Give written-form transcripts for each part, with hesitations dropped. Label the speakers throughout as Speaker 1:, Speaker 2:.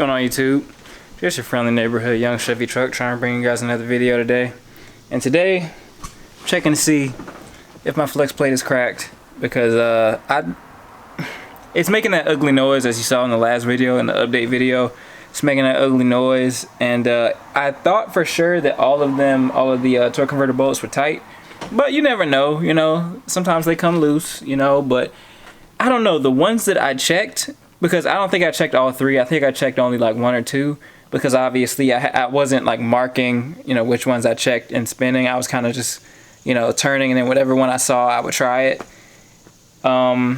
Speaker 1: going on YouTube? Just your friendly neighborhood young Chevy truck trying to bring you guys another video today. And today, I'm checking to see if my flex plate is cracked because it's making that ugly noise as you saw in the last video, in the update video. It's making that ugly noise, and I thought for sure that all of the torque converter bolts were tight, but you never know, you know, sometimes they come loose, you know. But I don't know, the ones that I checked, because I don't think I checked all three, I think I checked only like one or two, because obviously I wasn't like marking, you know, which ones I checked and spinning. I was kind of just, you know, turning, and then whatever one I saw, I would try it. Where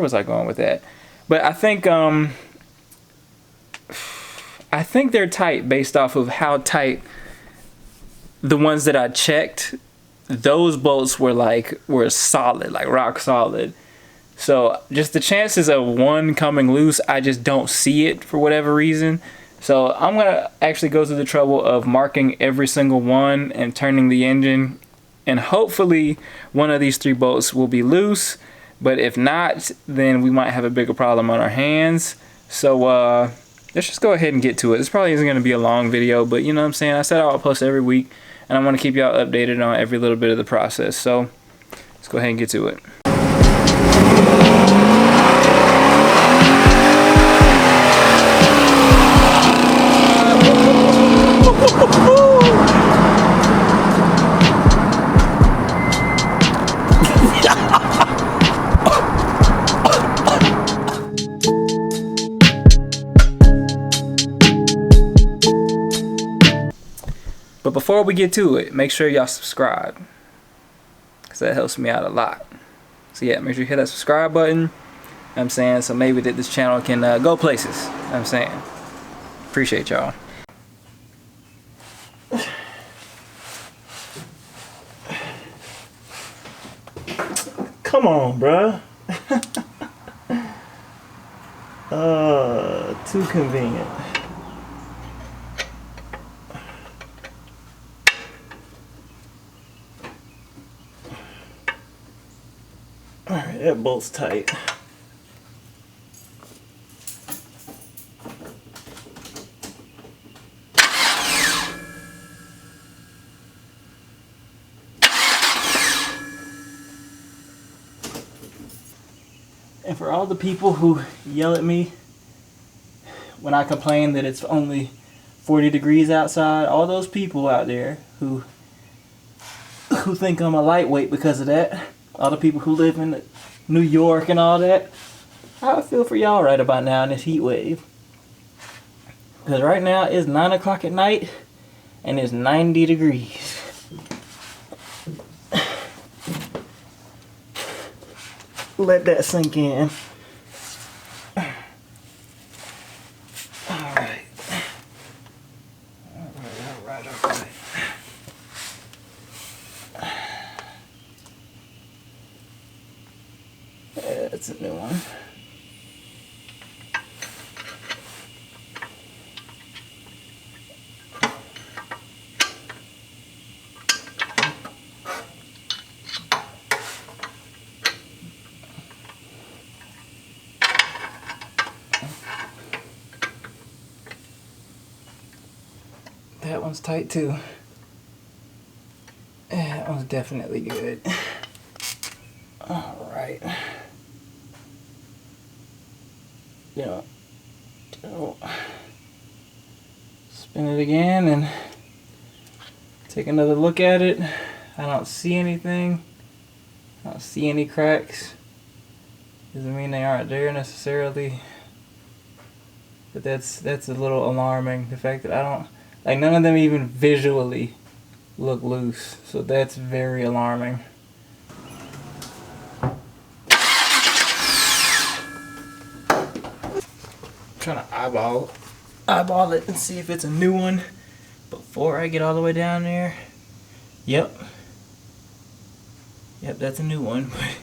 Speaker 1: was I going with that? But I think they're tight based off of how tight the ones that I checked. Those bolts were solid, like rock solid. So just the chances of one coming loose, I just don't see it for whatever reason. So I'm gonna actually go through the trouble of marking every single one and turning the engine, and hopefully one of these three bolts will be loose. But if not, then we might have a bigger problem on our hands. So let's just go ahead and get to it. This probably isn't going to be a long video, but you know what I'm saying? I said I'll post every week, and I want to keep y'all updated on every little bit of the process. So let's go ahead and get to it. But before we get to it, make sure y'all subscribe, because that helps me out a lot. So yeah, make sure you hit that subscribe button, you know what I'm saying, so maybe that this channel can go places, you know what I'm saying. Appreciate y'all. Come on, bruh. Too convenient. Alright, that bolt's tight. And for all the people who yell at me when I complain that it's only 40 degrees outside, all those people out there who think I'm a lightweight because of that, all the people who live in New York and all that, I feel for y'all right about now in this heat wave. Because right now it's 9 o'clock at night and it's 90 degrees. Let that sink in. Alright. Alright. That's a new one. That one's tight too. Yeah, that one's definitely good. Alright. Yeah. So, spin it again and take another look at it. I don't see anything. I don't see any cracks. Doesn't mean they aren't there necessarily. But that's a little alarming. The fact that I don't, like, none of them even visually look loose. So that's very alarming. Trying to eyeball it and see if it's a new one before I get all the way down there. Yep, that's a new one, but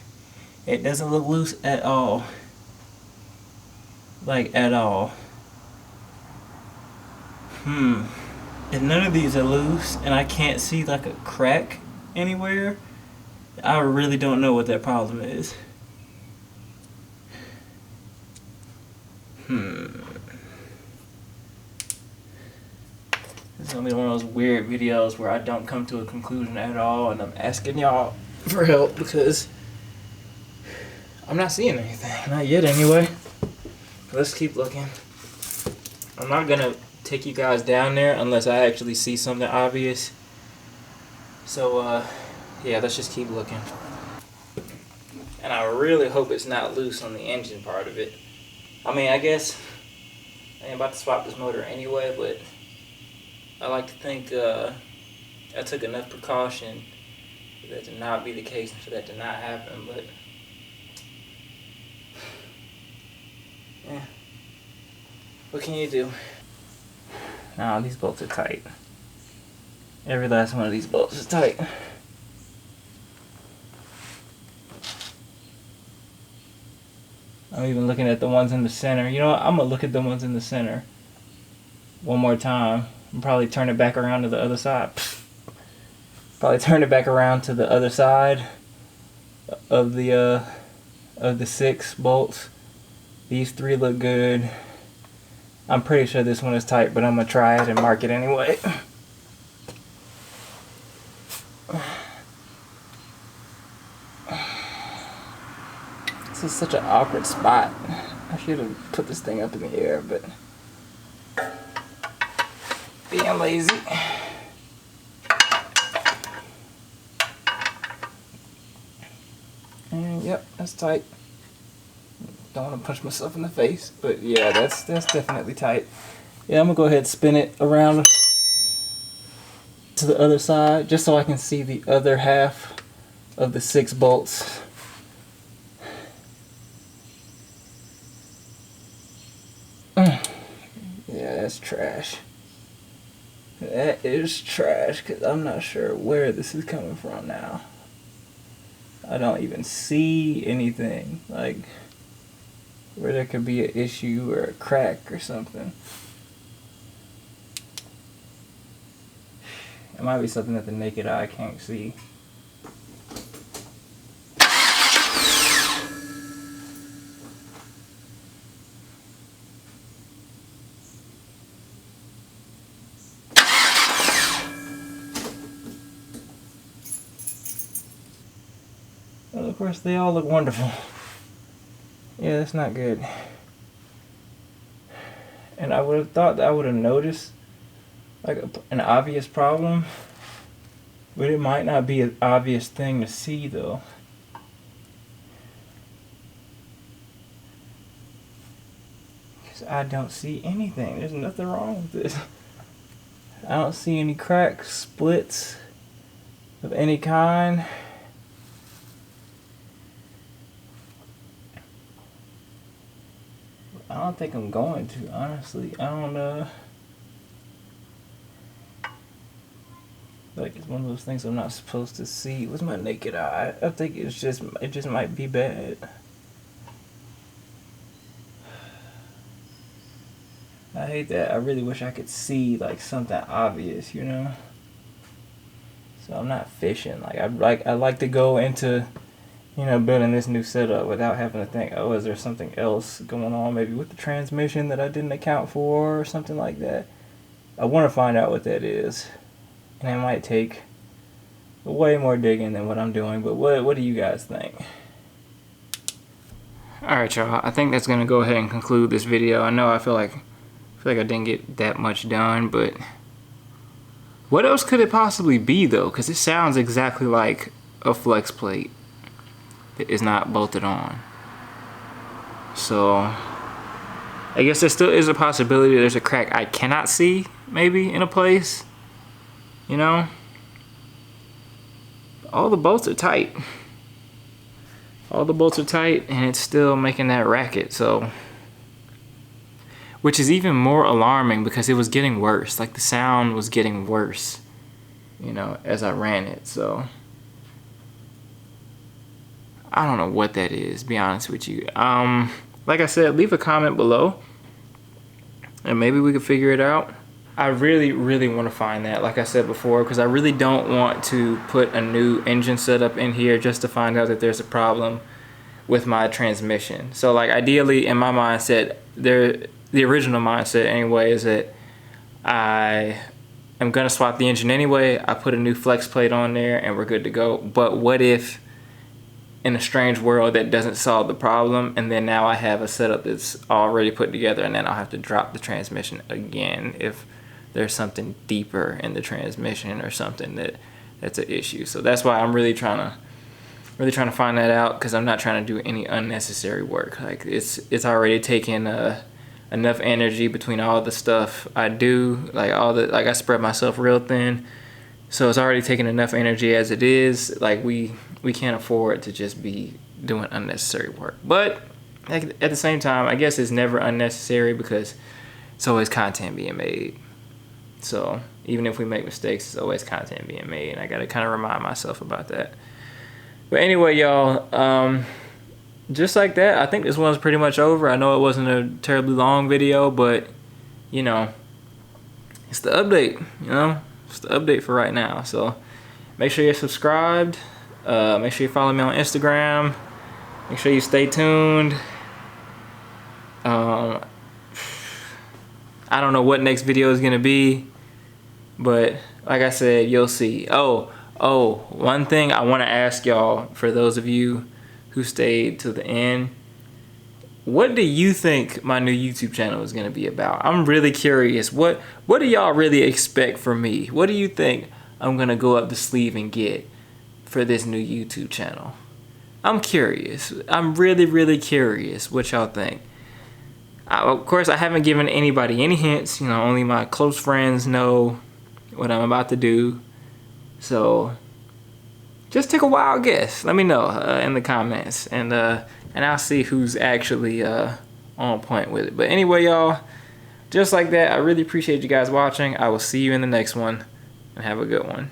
Speaker 1: it doesn't look loose at all. Like, at all. If none of these are loose and I can't see like a crack anywhere, I really don't know what that problem is. It's gonna be one of those weird videos where I don't come to a conclusion at all, and I'm asking y'all for help because I'm not seeing anything. Not yet, anyway. Let's keep looking. I'm not gonna take you guys down there unless I actually see something obvious. So, yeah, let's just keep looking. And I really hope it's not loose on the engine part of it. I mean, I guess I ain't about to swap this motor anyway, but I like to think I took enough precaution for that to not be the case and for that to not happen, but yeah, what can you do? Nah, these bolts are tight. Every last one of these bolts is tight. I'm even looking at the ones in the center. You know what? I'm gonna look at the ones in the center one more time and probably turn it back around to the other side. Probably turn it back around to the other side of the 6 bolts. These 3 look good. I'm pretty sure this one is tight, but I'm gonna try it and mark it anyway. This is such an awkward spot. I should have put this thing up in the air, but being lazy. And yep, that's tight. Don't want to punch myself in the face, but yeah, that's definitely tight. Yeah, I'm gonna go ahead and spin it around to the other side just so I can see the other half of the 6 bolts. Yeah, that's trash. That is trash because I'm not sure where this is coming from now. I don't even see anything like where there could be an issue or a crack or something. It might be something that the naked eye can't see. Well, of course, they all look wonderful. Yeah, that's not good. And I would have thought that I would have noticed like an obvious problem, but it might not be an obvious thing to see though. Because I don't see anything. There's nothing wrong with this. I don't see any cracks, splits of any kind. I don't think I'm going to, honestly. I don't know. Like, it's one of those things I'm not supposed to see with my naked eye. I think it just might be bad. I hate that. I really wish I could see like something obvious, you know? So I'm not fishing. Like I like to go into, you know, building this new setup without having to think, oh, is there something else going on maybe with the transmission that I didn't account for or something like that. I want to find out what that is. And it might take way more digging than what I'm doing, but what do you guys think? Alright, y'all, I think that's gonna go ahead and conclude this video. I know I feel like I didn't get that much done, but what else could it possibly be though? Because it sounds exactly like a flex plate that is not bolted on. So I guess there still is a possibility there's a crack I cannot see maybe in a place. You know, all the bolts are tight. All the bolts are tight and it's still making that racket, so. Which is even more alarming because it was getting worse. Like the sound was getting worse, you know, as I ran it, so. I don't know what that is, be honest with you. Like I said, leave a comment below and maybe we could figure it out. I really, really want to find that, like I said before, because I really don't want to put a new engine setup in here just to find out that there's a problem with my transmission. So like ideally in my mindset, the original mindset anyway, is that I am gonna swap the engine anyway. I put a new flex plate on there and we're good to go. But what if in a strange world that doesn't solve the problem, and then now I have a setup that's already put together, and then I'll have to drop the transmission again if there's something deeper in the transmission or something that's an issue. So that's why I'm really trying to find that out, because I'm not trying to do any unnecessary work. Like it's already taken enough energy between all the stuff I do, like I spread myself real thin, so it's already taking enough energy as it is. Like we can't afford to just be doing unnecessary work. But at the same time, I guess it's never unnecessary because it's always content being made. So even if we make mistakes, it's always content being made, and I gotta kind of remind myself about that. But anyway, y'all, just like that, I think this one's pretty much over. I know it wasn't a terribly long video, but you know, it's the update. You know, it's the update for right now. So make sure you're subscribed. Make sure you follow me on Instagram. Make sure you stay tuned. I don't know what next video is gonna be, but like I said, you'll see. Oh, one thing I want to ask y'all, for those of you who stayed to the end, what do you think my new YouTube channel is going to be about? I'm really curious. What do y'all really expect from me? What do you think I'm going to go up the sleeve and get for this new YouTube channel? I'm curious. I'm really, really curious what y'all think. Of course, I haven't given anybody any hints. You know, only my close friends know what I'm about to do. So just take a wild guess. Let me know in the comments, and I'll see who's actually on point with it. But anyway, y'all, just like that, I really appreciate you guys watching. I will see you in the next one, and have a good one.